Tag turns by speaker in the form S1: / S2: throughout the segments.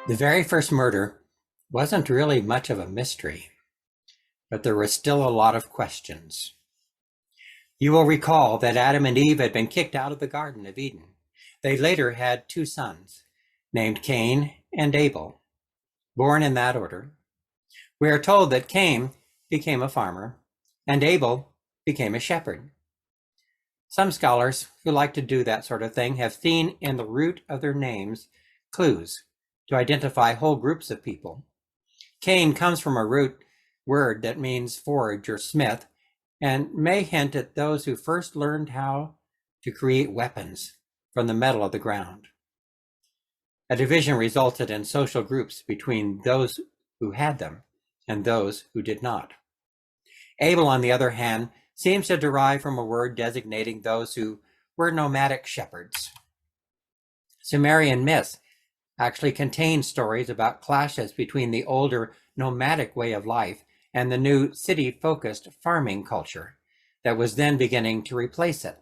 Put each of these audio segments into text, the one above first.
S1: The very first murder wasn't really much of a mystery, but there were still a lot of questions. You will recall that Adam and Eve had been kicked out of the Garden of Eden. They later had two sons, named Cain and Abel, born in that order. We are told that Cain became a farmer and Abel became a shepherd. Some scholars who like to do that sort of thing have seen in the root of their names clues to identify whole groups of people. Cain comes from a root word that means forge or smith, and may hint at those who first learned how to create weapons from the metal of the ground. A division resulted in social groups between those who had them and those who did not. Abel, on the other hand, seems to derive from a word designating those who were nomadic shepherds. Sumerian myths actually contain stories about clashes between the older nomadic way of life and the new city-focused farming culture that was then beginning to replace it.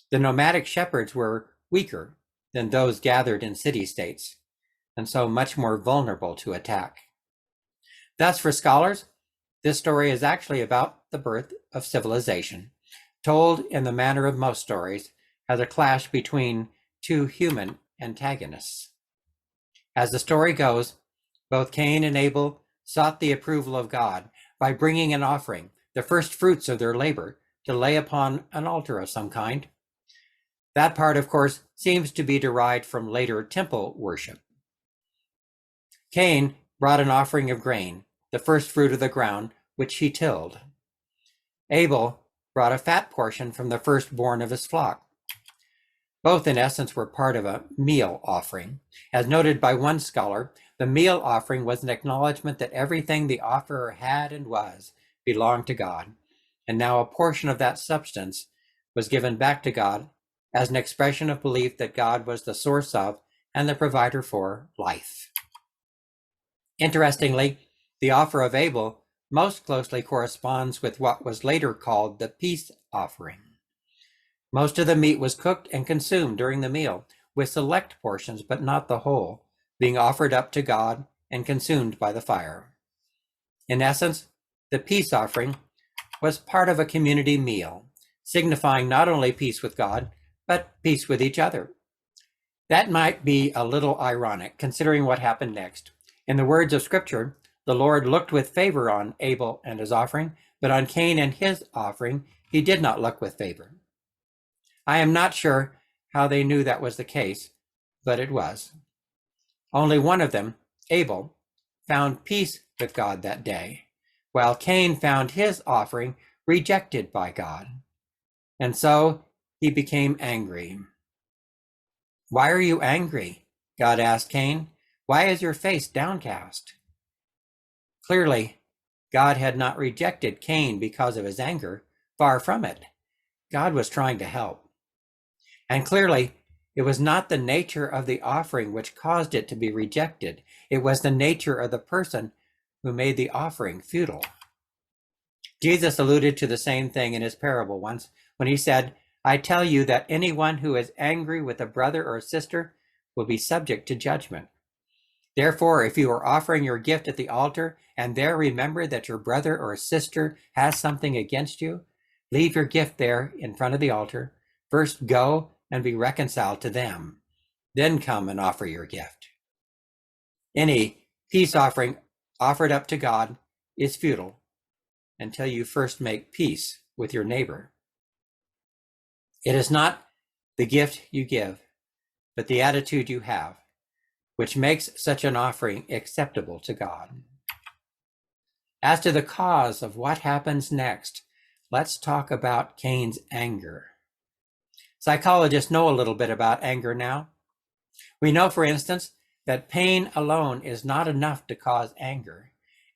S1: The nomadic shepherds were weaker than those gathered in city-states, and so much more vulnerable to attack. Thus, for scholars, this story is actually about the birth of civilization, told in the manner of most stories as a clash between two human antagonists. As the story goes, both Cain and Abel sought the approval of God by bringing an offering, the first fruits of their labor, to lay upon an altar of some kind. That part, of course, seems to be derived from later temple worship. Cain brought an offering of grain, the first fruit of the ground, which he tilled. Abel brought a fat portion from the firstborn of his flock. Both, in essence, were part of a meal offering. As noted by one scholar, the meal offering was an acknowledgement that everything the offerer had and was belonged to God, and now a portion of that substance was given back to God as an expression of belief that God was the source of and the provider for life. Interestingly, the offer of Abel most closely corresponds with what was later called the peace offering. Most of the meat was cooked and consumed during the meal, with select portions, but not the whole, being offered up to God and consumed by the fire. In essence, the peace offering was part of a community meal, signifying not only peace with God, but peace with each other. That might be a little ironic, considering what happened next. In the words of Scripture, the Lord looked with favor on Abel and his offering, but on Cain and his offering, he did not look with favor. I am not sure how they knew that was the case, but it was. Only one of them, Abel, found peace with God that day, while Cain found his offering rejected by God. And so he became angry. "Why are you angry?" God asked Cain. "Why is your face downcast?" Clearly, God had not rejected Cain because of his anger. Far from it. God was trying to help. And clearly, it was not the nature of the offering which caused it to be rejected. It was the nature of the person who made the offering futile. Jesus alluded to the same thing in his parable once when he said, "I tell you that anyone who is angry with a brother or sister will be subject to judgment. Therefore, if you are offering your gift at the altar and there remember that your brother or sister has something against you, leave your gift there in front of the altar. First go and be reconciled to them. Then come and offer your gift." Any peace offering offered up to God is futile until you first make peace with your neighbor. It is not the gift you give, but the attitude you have, which makes such an offering acceptable to God. As to the cause of what happens next, let's talk about Cain's anger. Psychologists know a little bit about anger now. We know, for instance, that pain alone is not enough to cause anger.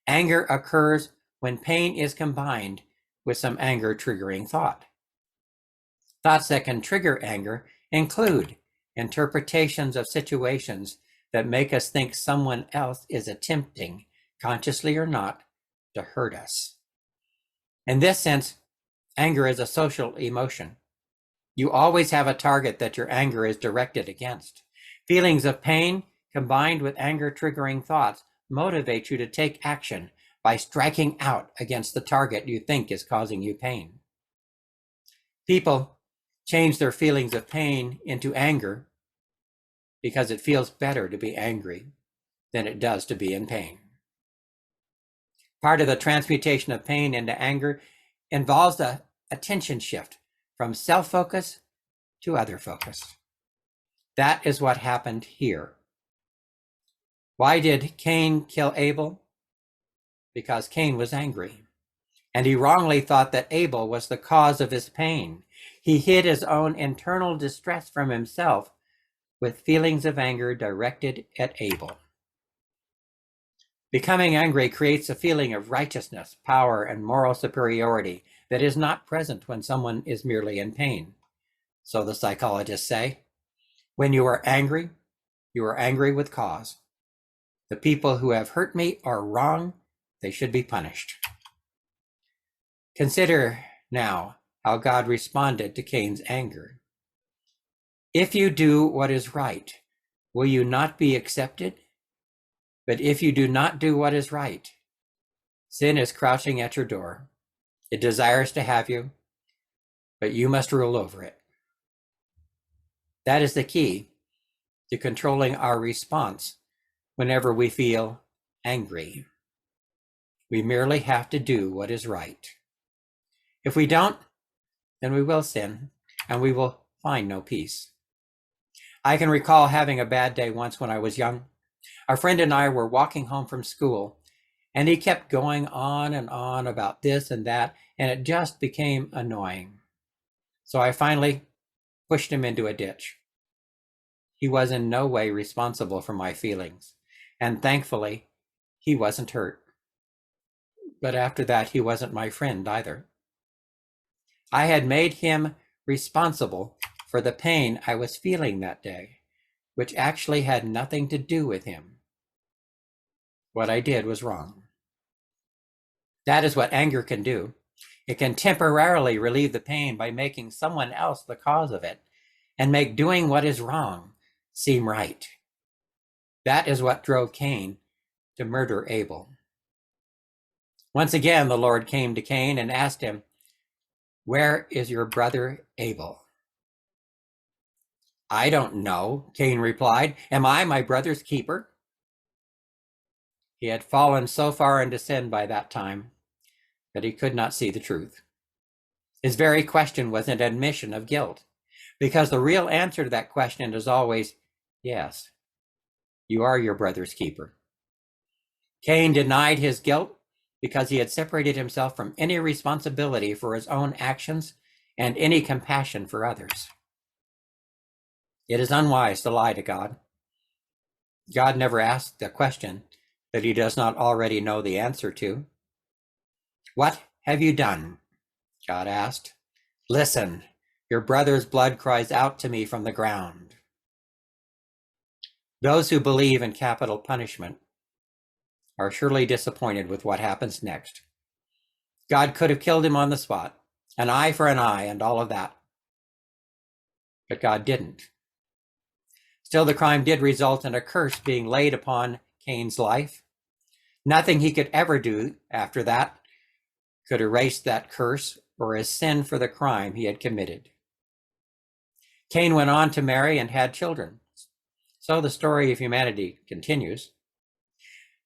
S1: Anger occurs when pain is combined with some anger-triggering thought. Thoughts that can trigger anger include interpretations of situations that make us think someone else is attempting, consciously or not, to hurt us. In this sense, anger is a social emotion. You always have a target that your anger is directed against. Feelings of pain combined with anger-triggering thoughts, motivate you to take action by striking out against the target you think is causing you pain. People change their feelings of pain into anger because it feels better to be angry than it does to be in pain. Part of the transmutation of pain into anger involves the attention shift from self-focus to other focus. That is what happened here. Why did Cain kill Abel? Because Cain was angry, and he wrongly thought that Abel was the cause of his pain. He hid his own internal distress from himself with feelings of anger directed at Abel. Becoming angry creates a feeling of righteousness, power, and moral superiority that is not present when someone is merely in pain. So the psychologists say, when you are angry with cause. The people who have hurt me are wrong. They should be punished. Consider now how God responded to Cain's anger. If you do what is right, will you not be accepted? But if you do not do what is right, sin is crouching at your door. It desires to have you, but you must rule over it. That is the key to controlling our response whenever we feel angry. We merely have to do what is right. If we don't, then we will sin and we will find no peace. I can recall having a bad day once when I was young. A friend and I were walking home from school, and he kept going on and on about this and that, and it just became annoying. So I finally pushed him into a ditch. He was in no way responsible for my feelings, and thankfully, he wasn't hurt. But after that, he wasn't my friend either. I had made him responsible for the pain I was feeling that day, which actually had nothing to do with him. What I did was wrong. That is what anger can do. It can temporarily relieve the pain by making someone else the cause of it and make doing what is wrong seem right. That is what drove Cain to murder Abel. Once again, the Lord came to Cain and asked him, "Where is your brother Abel?" "I don't know," Cain replied. "Am I my brother's keeper?" He had fallen so far into sin by that time that he could not see the truth. His very question was an admission of guilt, because the real answer to that question is always, yes, you are your brother's keeper. Cain denied his guilt because he had separated himself from any responsibility for his own actions and any compassion for others. It is unwise to lie to God. God never asks a question that he does not already know the answer to. "What have you done?" God asked. "Listen, your brother's blood cries out to me from the ground." Those who believe in capital punishment are surely disappointed with what happens next. God could have killed him on the spot, an eye for an eye and all of that. But God didn't. Still, the crime did result in a curse being laid upon Cain's life. Nothing he could ever do after that could erase that curse or his sin for the crime he had committed. Cain went on to marry and had children. So the story of humanity continues.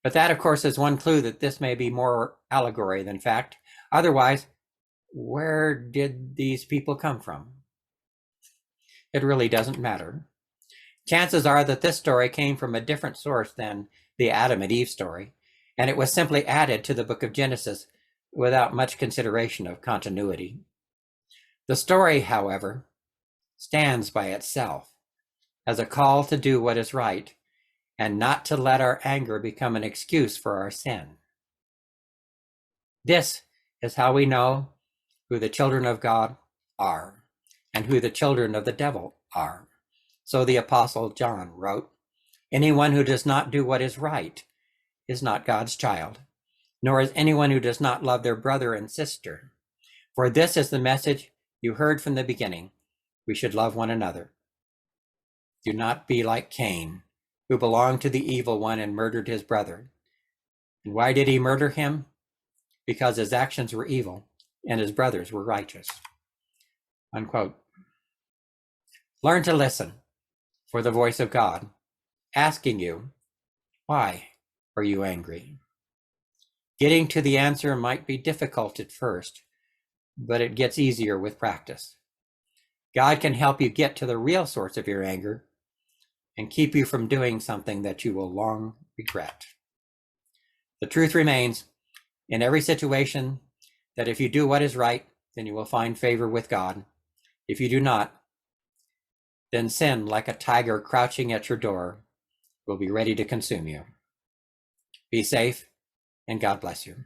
S1: But that, of course, is one clue that this may be more allegory than fact. Otherwise, where did these people come from? It really doesn't matter. Chances are that this story came from a different source than the Adam and Eve story, and it was simply added to the book of Genesis without much consideration of continuity. The story, however, stands by itself as a call to do what is right and not to let our anger become an excuse for our sin. This is how we know who the children of God are and who the children of the devil are. So the Apostle John wrote, "Anyone who does not do what is right is not God's child, nor is anyone who does not love their brother and sister. For this is the message you heard from the beginning. We should love one another. Do not be like Cain, who belonged to the evil one and murdered his brother. And why did he murder him? Because his actions were evil and his brothers were righteous. Unquote. Learn to listen for the voice of God, asking you, why are you angry? Getting to the answer might be difficult at first, but it gets easier with practice. God can help you get to the real source of your anger and keep you from doing something that you will long regret. The truth remains in every situation that if you do what is right, then you will find favor with God. If you do not, then sin, like a tiger crouching at your door, will be ready to consume you. Be safe, and God bless you.